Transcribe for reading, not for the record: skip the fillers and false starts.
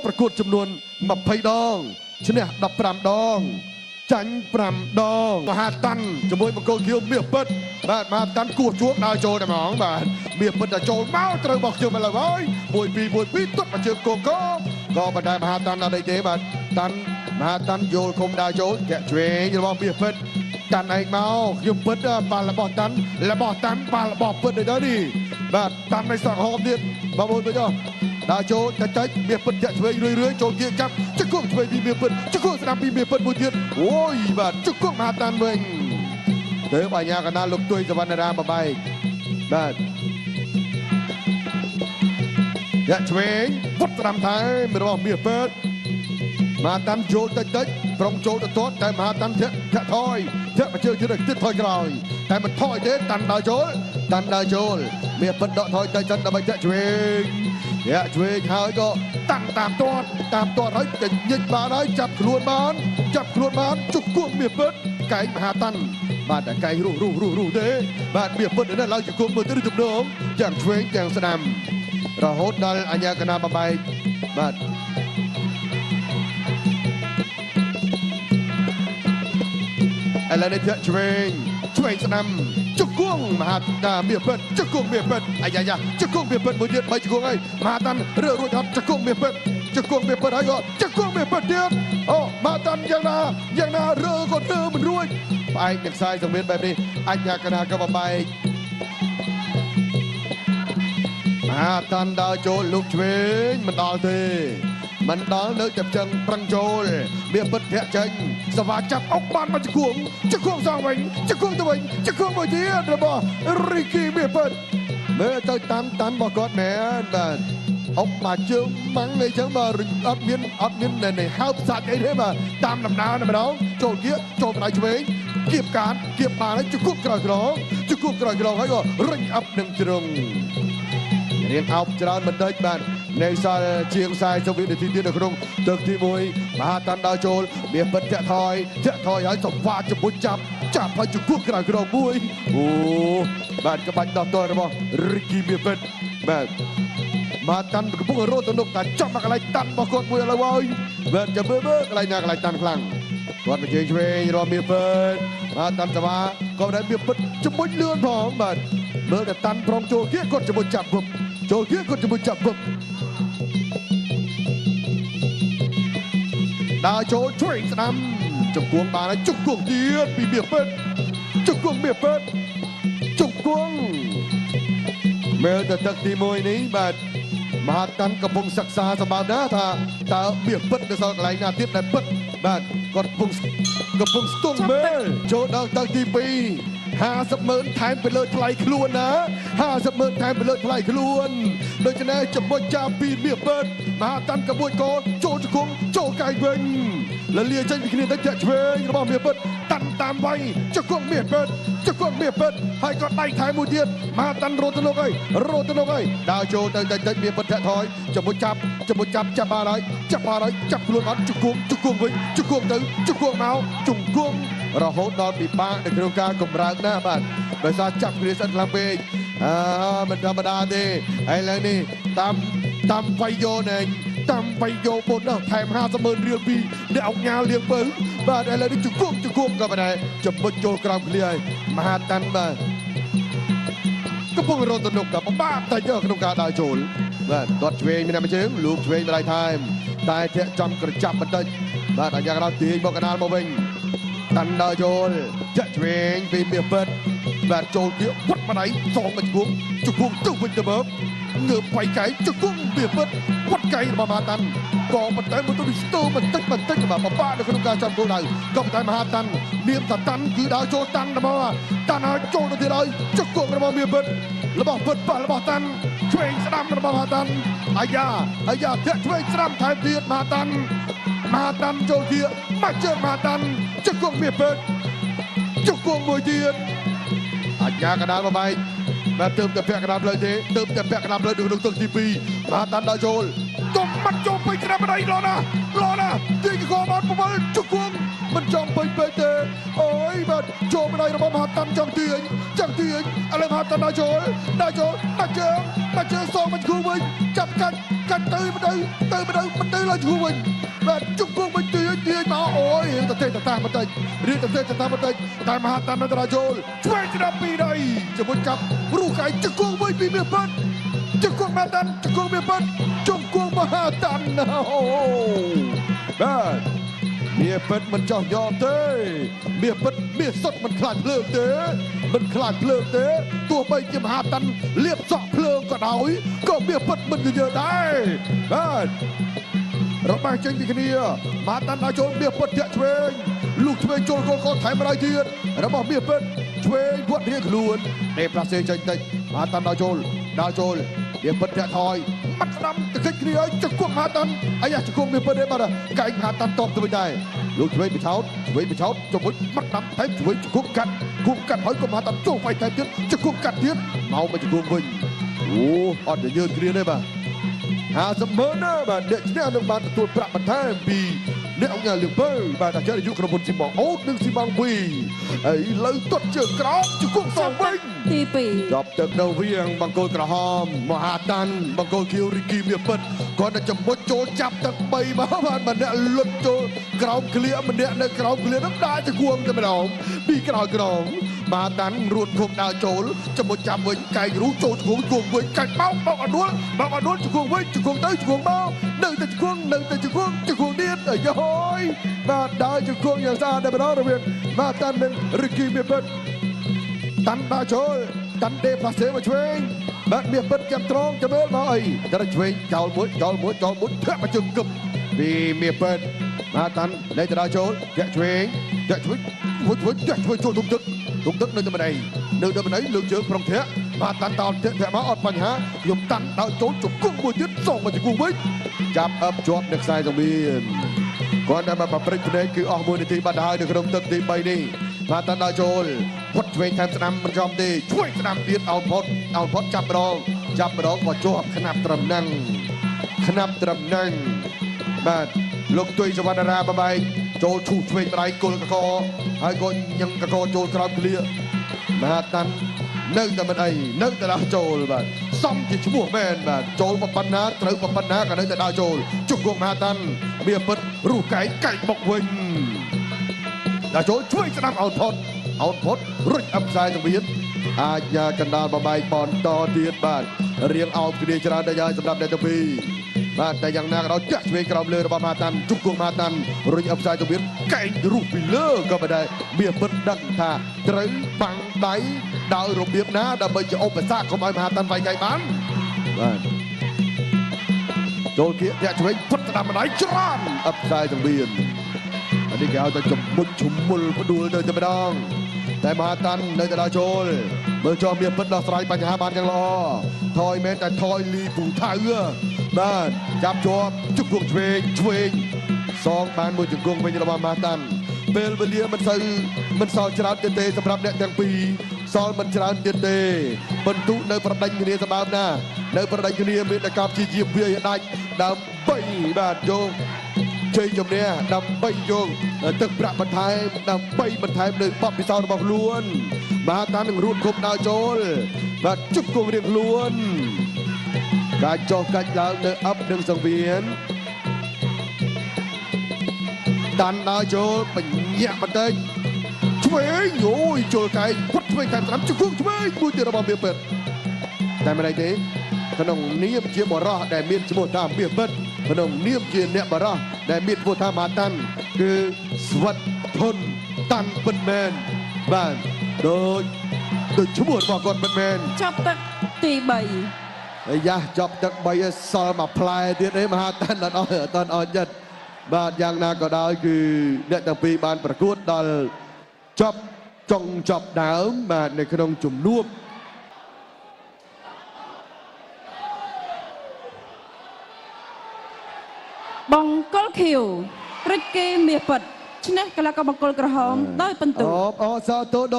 ប្រកួតចំនួន20 ដងឈ្នះ15 ដងចាញ់5 ដងមហាតាន់ជាមួយបង្គោលខៀវមាសពិតបាទមហាតាន់គោះជួបដើរចូលតែម្ដងបាទមាសពិតតែចូលមកត្រូវរបស់ខ្ញុំឥឡូវហើយ1-2ទាត់មកជើងគោកក៏ប៉ុន្តែមហាតាន់អត់អីទេបាទតាន់មហាតាន់យល់គុំដើរចូលធាក់ឆ្វេងរបស់មាសពិតតាន់ឯងមកខ្ញុំពិតបាល់របស់តាន់បាល់របស់ពិតទៅនេះបាទតាន់មិនសក់ហមទៀតបងប្អូនទៅចុះដើរចូលតិចមាសពិតធាក់ឆ្វេងរឿយចូលគៀកចាប់ជង្គង់ឆ្វេងពីមាសពិតជង្គង់ស្ដាំពីមាសពិតមួយទៀតអូយបាទជង្គង់មហាតាន់វិញទៅបញ្ញាកណ្ដាលលោកទួយសវណ្ណរាមបបែកបាទធាក់ឆ្វេងវត្តស្ដាំថែមរបស់មាសពិតមហាតាន់ចូលតិចប្រងចូលទៅទាត់តែមហាតាន់ធាក់ថយធាក់មកជើងទៀតថយក្រោយតែមិនថយទេតាន់ដើរចូលមាសពិតដកថយតិចដើម្បីធាក់ឆ្វេងហើយក៏តាមទាត់ហើយតែញិចបានហើយចាប់ខ្លួនបានជុកគួងមាសពិតកែងមហាតាន់បាទតែកែងរស់ទេបាទមាសពិតនៅឡើងជង្គង់មើលទៅទំនងទាំងឆ្វេងទាំងស្ដាំរហូតដល់អញ្ញាកណាបបែកបាទឥឡូវនេះធាក់ឆ្វេងស្ដាំជង្គង់មហាតាមាសពិតជង្គង់មាសពិតអាយ៉ាជង្គង់មាសពិតមួយទៀត3ជង្គង់ហើយមហាតាន់រើរួចអត់ជង្គង់មាសពិតហើយក៏ជង្គង់មាសពិតទៀតអូមហាតាន់យ៉ាងណារើក៏រើមិនរួចផ្អែកនឹងខ្សែសង្វៀនបែបនេះអញ្ញាកណាក៏បបែកមហាតាន់ដើរចូលលុកឆ្វេងមិនដល់ទេមិនដល់នៅតែចឹងប្រឹងចូលមាសពិតធាក់ចេញសវ៉ាចាប់អុកបានមកជង្គង់សងវិញជង្គង់ទៅវិញជង្គង់មួយទៀតរបស់រីគីមាសពិតមើលទៅតាមរបស់គាត់មែនបាទអុកមកជើងម៉ាំងនេះចឹងបាទអត់មាននៃហើបសាច់អីទេបាទតាមដំណើរតែម្ដងចូលគៀកចូលបណ្ដៃឆ្វេងគៀបបានហើយជង្គង់ក្រោយក្រងហើយក៏រិញអាប់នឹងជ្រុងរៀងអោបច្រើនបន្តិចបាទនៅសល់ជាង40វិនាទីទៀតនៅក្នុងទឹកទី1មហាតាន់ដើរចូលមាសពិតធាក់ថយហើយសវ៉ាជាមួយចាប់ហើយជង្គង់ក្រោយក្រងមួយអូបាទក្បាច់ដោះទល់របស់រីគីមាសពិតបាទមហាតាន់កំពុងរត់ទៅនោះតែចាប់មកកន្លែងតាន់របស់គាត់មួយឥឡូវហើយបាទចាំមើលកន្លែងណាកន្លែងតាន់ខ្លាំងគាត់មកជើងឆ្វេងរកមាសពិតមហាតាន់សវ៉ាក៏ได้មាសពិតជាមួយលឿនផងបាទមើលតែតាន់ព្រមចូលគៀកគាត់ជាមួយចាប់វឹបដើរចូលឆ្វេងស្ដាំជង្គង់បានហើយជង្គង់ទៀតពីមាសពិតជង្គង់មើលទៅទឹកទី1នេះបាទមហាតាន់កំពុងសិក្សាសម្បើមណាថាតើមាសពិតនៅសល់កន្លែងណាទៀតដែលពិតបាទគាត់កំពុងស្ទង់មើលចូលដល់ទឹកទី2 50,000ថែមទៅលើថ្លៃខ្លួនណា50,000ថែមទៅលើថ្លៃខ្លួនដូច្នេះជាមួយចាប់ពីមាសពិតមហាតាន់ក្បួយកោចូលជង្គង់ចូលកាយវិញលលាចេញពីគ្នាទៅចាក់ឆ្វេងរបស់មាសពិតតាមវាយជង្គង់មាសពិតហើយក៏ដៃថែមមួយទៀតមហាតាន់រត់ទៅនោះហើយដើរចូលទៅតិចមាសពិតធាក់ថយជាមួយចាប់បានហើយចាប់ខ្លួនអត់ជង្គង់វិញជង្គង់ទៅជង្គង់មកជង្គង់រហូតដល់ពិបាកនៅក្នុងការកម្រើកណាបាទដោយសារចាប់គ្នាស្អិតខ្លាំងពេកមិនធម្មតាទេហើយឡើយនេះតាមវាយយោបុនថែម50,000រៀលពីអ្នកអង្គញាលៀងបើបាទឥឡូវនេះជង្គង់ក៏ប៉ុន្តែចំណុចចូលក្រោមឃ្លាមហាតាន់បាទកំពុងរត់ទៅនោះក៏ពិបាកតែក្នុងការដើរចូលបាទទាត់ឆ្វេងមានតែមួយជើងលូកឆ្វេងម្ដាយថែមតែធាក់ចំក្រចាប់បន្តិចបាទអញ្ញាកណ្ដាលទាញមកកណ្ដាលមកវិញតាន់ដើរចូលចាក់ឆ្វេងពីមាសពិតបាទចូលគៀកវត្តម្ដាយសងមកជង្គង់ទៅវិញទៅមកងើបបៃកែជង្គង់មាសពិតវត្តកែរបស់មហាតាន់ក៏ប៉ុន្តែមកទៅស្ទើបន្តិចបាទពិបាកនៅក្នុងការចាប់គោលដៅក៏ប៉ុន្តែមហាតាន់នាមតាន់គឺដើរចូលតាន់របស់តាន់ហើយចូលទៅទៀតហើយជង្គង់របស់មាសពិតរបស់ពិតរបស់តាន់ឆ្វេងស្ដាំរបស់មហាតាន់អាយ៉ាធាក់ឆ្វេងស្ដាំថែមទៀតមហាតាន់ចូលគៀកមកជើងមហាតាន់ជង្គង់មាសពិតជង្គង់មួយទៀតអញ្ញាកណ្ដាលបបែកបាទទើបតែពាក់កណ្ដាលផ្លូវទេនៅក្នុងទឹកទី2មហាតាន់ដើរចូលទុំបាត់ចូលពេញក្រាបដៃឡណាទាញកោមក7ជង្គង់មិនចំពេញពេកទេអូយបាទចូលម្ដាយរបស់មហាតាន់ចង់ទាញឥឡូវមហាតាន់ដើរចូលដាក់ជើងសងមកគូវិញចាប់កាច់ កាច់ទៅមិនទៅឡើងឈ្មោះវិញបាទជង្គង់វិញទាញមកអូយរៀងទៅតាបន្តិចតែមហាតានន្តរាជូលឆ្វេងស្ដាប់ពីដៃជាមួយកាប់រូសកាយជង្គង់វិញពីមាសប៉ិនជង្គង់មហាតានជង្គង់មាសប៉ិនជង្គង់មហាតានអូបាទមាសប៉ិនមិនចោះយ៉ទេមាសប៉ិនមាសសុទ្ធមិនខ្លាចភ្លើងទេទោះបីជាមហាតានលៀបសក់ភ្លើងក៏ដោយក៏មាសប៉ិនមិនយឺដែរបាទរបស់ចេញពីគ្នាមហាតានដល់ចូលមាសប៉ិនធាក់ឆ្វេងលុះឆ្វេងចូលកូនថែមរយទៀតរបស់មាសប៉ិនឆ្វេងវត្តរៀងខ្លួនទេប្រាសេចេញតិចមហាតានដល់ចូលមាសប៉ិនធាក់ថយមាត់ស្ដាំទៅកិច្ចគ្នាឲ្យជង្គង់មហាតានអាយ៉ាជង្គង់មាសប៉ិនទេបាទកែងមហាតានតបទៅវិញដែរលុះឆ្វេងបិឆោតជាមួយមាត់ស្ដាំថែមឆ្វេងជង្គង់កាត់ហើយក៏មហាតានចូលវាយថែមទៀតជង្គង់កាត់ទៀតមកជង្គង់វិញអូអត់យឺតគ្រាទេបាទ50,000ណាបាទអ្នកឈ្នះនឹងបានទទួលប្រាក់បន្ថែមពីអ្នកអង្គការលឿងពៅបាទអាចារ្យយុក្រុមហ៊ុនស៊ីម៉ងអូតនិងស៊ីម៉ងវីហើយលើទាត់ជើងក្រោមជង្គង់សងវិញទី2ចប់ទឹកនៅវៀងបង្គោលក្រហមមហាតាន់បង្គោលខៀវរីគីមាសប៉ិតគាត់តែចំមុចចូលចាប់ទឹក3មកបាទម្នាក់លុតចូលក្រោមក្លៀម្នាក់នៅក្រោមក្លៀនឹងដាក់ជង្គង់តែម្ដងពីក្រោយក្រមមហាតាន់រួនឃុំដើរចូលចំមុចចាប់វិញកែងរូចូលជង្គង់វិញកាច់បោកអដួលជង្គង់វិញជង្គង់ទៅជង្គង់មកនៅតែជង្គង់ទៀតអាយយបាទដើរជង្គង់យ៉ាងស្អាតតែម្ដងរវាងមហាតាន់និងរីគីមាសប៉ិតតាន់ដើរចូលតាន់ទេផ្លាសេមកឆ្វេងបាទមាសប៉ិតចាំត្រង់ចាំមើលមកអីតែឆ្វេងចោលមួយធាក់មកជង្គង់ពីមាសប៉ិតមហាតាន់លេទៅដើរចូលធាក់ឆ្វេងចូលទុំទឹកនៅតែម្ដីលើកជើងប្រងធាក់មហាតាន់តោលធាក់មកអត់បញ្ហាខ្ញុំតាន់ដើរចូលជង្គង់មួយទៀតសងមកជង្គង់វិញចាប់អឹបជាប់នៅខ្សែសង្វៀនគាត់តែមកប្រព្រឹត្តភ្នែកគឺអស់1នាទីបាត់ហើយនៅក្នុងទឹកទី3នេះមហាតាន់ដើរចូលផុតឆ្វេងតាមស្ដាំមិនចំទេឆ្វេងស្ដាំទៀតអោនផុតចាប់ម្ដងក៏ជាប់ខ្នាប់ត្រឹមហ្នឹងបាទលោកទុយសវណ្ណរាបបែកចូលឈូសឆ្វេងម្ដាយគល់កកហើយក៏ញឹងកកចូលក្រោមឃ្លៀមហាតាន់នៅតែមិនអីនៅតែដើរចូលបាទសំជាឈ្មោះមែនបាទចូលប៉ុណ្ណាត្រូវប៉ុណ្ណាក៏នៅតែដើរចូលជង្គង់មហាតាន់មាសប៉ិតរូសកែងបុកវិញដើរចូលឆ្វេងស្ដាំអោនផុតរុចអឹបខ្សែសង្វៀនអាចញាកណ្ដាលបបែកបន្តទៀតបាទរៀងអោបគ្នាច្រើនដែរហើយសម្រាប់អ្នកទាំងពីរបាទតែយ៉ាងណាក៏ដោយចាក់ឆ្វេងក្រោមលើរបស់មហាតាន់ជង្គង់មហាតាន់រុញអឹបខ្សែសង្វៀនកែងរូសពីលើក៏មិនដែរមាសប៉ិតដឹងថាត្រូវបាំងដៃដោយរបៀបណាដើម្បីជាឧបសគ្គកុំឲ្យមហាតាន់វាយកែងបានបាទចូលគៀកតាក់ឆ្វេងផុតស្ដាំម្ដាយច្រើនអឹបខ្សែសង្វៀននេះគេឲ្យតែចំមុចឈុំមុលផ្ដួលទៅតែម្ដងតែមហាតាន់នៅតែដើរចូលមើលចោលមាសប៉ិតដោះស្រាយបញ្ហាបានយ៉ាងល្អថយមែនតែថយលីពូថៅបាទចាប់ជាប់ជង្គង់ឆ្វេងសងបានមួយជង្គង់វិញរបស់មហាតាន់ពេលវេលាមិនសល់ច្រើនទៀតទេសម្រាប់អ្នកទាំងពីរសល់មិនច្រើនទៀតទេបន្ទុនៅប្រដេញគ្នាសម្បើមណានៅប្រដេញគ្នាមានតែការព្យាយាមវាយដាច់ដើម្បីបាទយកជ័យជំនះដើម្បីយកទឹកប្រាក់បន្ថែមដើម្បីបន្ថែមនៅបបពិសោធន៍របស់ខ្លួនមហាតាន់នឹងរួតគប់ដើរចូលបាទជង្គង់រៀងខ្លួនការចោះកាច់ឡើងនៅអឹបនឹងសង្វៀនតាន់ដើរចូលបញ្ញាក់បន្តិចឆ្វេងអូយចូលកែងផុតឆ្វេងតាមស្ដាំជង្គង់ឆ្វេងមួយទៀតរបស់មាសប៉ិតតែមិនអីទេក្នុងនាមជាបរោះដែលមានឈ្មោះថាមាសប៉ិតក្នុងនាមជាអ្នកបរោះដែលមានឈ្មោះថាមហាតាន់គឺស្វិតធនតាន់ពិតមែនបាទដូចឈ្មោះរបស់គាត់ពិតមែនចប់ទឹកទី3អាយ៉ាចប់ទឹក3សល់មួយផ្លែទៀតទេមហាតាន់អត់អស់ចិត្តបាទយ៉ាងណាក៏ដោយគឺអ្នកទាំងពីរបានប្រកួតដល់ចប់ដើមបាទនៅក្នុងជំនួបបង្គោលខៀវរិចគីមាសប៉ិតឈ្នះកីឡាករបង្គោលក្រហមដោយពិន្ទុអបអរសាទរ